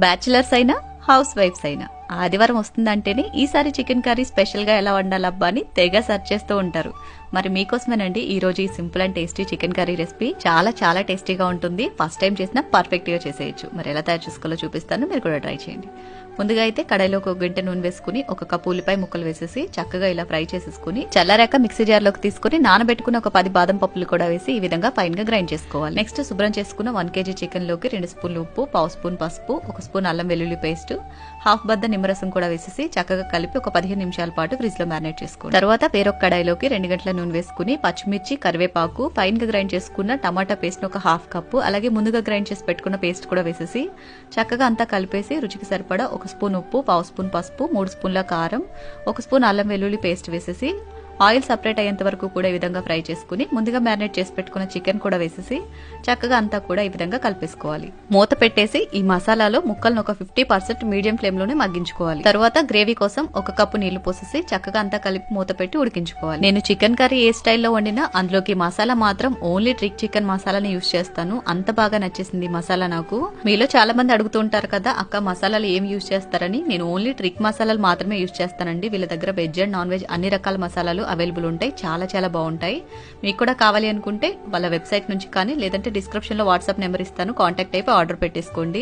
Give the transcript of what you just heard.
Bachelors అయినా house wives అయినా ఆదివారం వస్తుందంటేనే ఈసారి చికెన్ కర్రీ స్పెషల్ గా ఎలా వండాలబ్బా అని తెగ సర్చ్ చేస్తూ ఉంటారు. మరి మీకోసమేనండి ఈ రోజు ఈ simple and tasty chicken curry recipe. చాలా చాలా టేస్టీగా ఉంటుంది. ఫస్ట్ టైం చేసినా పర్ఫెక్ట్ గా చేసేయచ్చు. మరి ఎలా తయారు చేసుకోవాలో చూపిస్తాను, మీరు కూడా ట్రై చేయండి. ముందుగా అయితే కడాయిలో ఒక గంట నూనె వేసుకుని ఒక కప్పు ఉల్లిపాయ ముక్కలు వేసేసి చక్కగా ఇలా ఫ్రై చేసేసుకుని చల్లారాక మిక్సీ జార్లోకి తీసుకుని నానబెట్టుకుని ఒక 10 బాదం పప్పులు కూడా వేసి ఈ విధంగా ఫైన్ గా గ్రైండ్ చేసుకోవాలి. నెక్స్ట్ శుభ్రం చేసుకున్న 1 kg చికెన్ లోకి 2 స్పూన్లు ఉప్పు, 1/2 స్పూన్ పసుపు, 1 స్పూన్ అల్లం వెల్లుల్లి పేస్ట్, 1/2 బద్ద నిమ్మరసం కూడా వేసేసి చక్కగా కలిపి ఒక 15 నిమిషాల పాటు ఫ్రిడ్జ్ లో మ్యారినేట్ చేసుకోండి. తర్వాత వేరొక కడాయిలోకి 2 గంటల నూనె వేసుకుని పచ్చిమిర్చి, కరివేపాకు, ఫైన్ గా గ్రైండ్ చేసుకున్న టమాటా పేస్ట్ ఒక 1/2 కప్పు, అలాగే ముందుగా గ్రైండ్ చేసి పెట్టుకున్న పేస్ట్ కూడా వేసేసి చక్కగా అంతా కలిపేసి రుచికి సరిపడా 1 స్పూన్ ఉప్పు, 1/2 స్పూన్ పసుపు, 3 స్పూన్ల కారం, 1 స్పూన్ అల్లం వెల్లుల్లి పేస్ట్ వేసేసి ఆయిల్ సపరేట్ అయ్యేంత వరకు కూడా ఈ విధంగా ఫ్రై చేసుకుని ముందుగా మ్యారినేట్ చేసి పెట్టుకున్న చికెన్ కూడా వేసేసి చక్కగా అంతా కూడా ఈ విధంగా కలిపేసుకోవాలి. మూత పెట్టేసి ఈ మసాలాలో ముక్కలను ఒక 50% మీడియం ఫ్లేమ్ లోనే మగ్గించుకోవాలి. తర్వాత గ్రేవీ కోసం 1 కప్పు నీళ్లు పోసేసి చక్కగా అంతా కలిపి మూత పెట్టి ఉడికించుకోవాలి. నేను చికెన్ కర్రీ ఏ స్టైల్లో వండినా అందులోకి మసాలా మాత్రం ఓన్లీ ట్రిక్ చికెన్ మసాలాని యూజ్ చేస్తాను. అంత బాగా నచ్చేసింది మసాలా నాకు. మీలో చాలా మంది అడుగుతూ ఉంటారు కదా, అక్క మసాలాలు ఏం యూజ్ చేస్తారని. నేను ఓన్లీ ట్రిక్ మసాలాలు మాత్రమే యూజ్ చేస్తానండి. వీళ్ళ దగ్గర వెజ్ అండ్ నాన్ వెజ్ అన్ని రకాల మసాలాలు అవైలబుల్ ఉంటాయి. చాలా చాలా బాగుంటాయి. మీకు కూడా కావాలి అనుకుంటే వాళ్ళ వెబ్సైట్ నుంచి కానీ లేదంటే డిస్క్రిప్షన్ లో వాట్సాప్ నెంబర్ ఇస్తాను, కాంటాక్ట్ అయిపోయి ఆర్డర్ పెట్టేసుకోండి.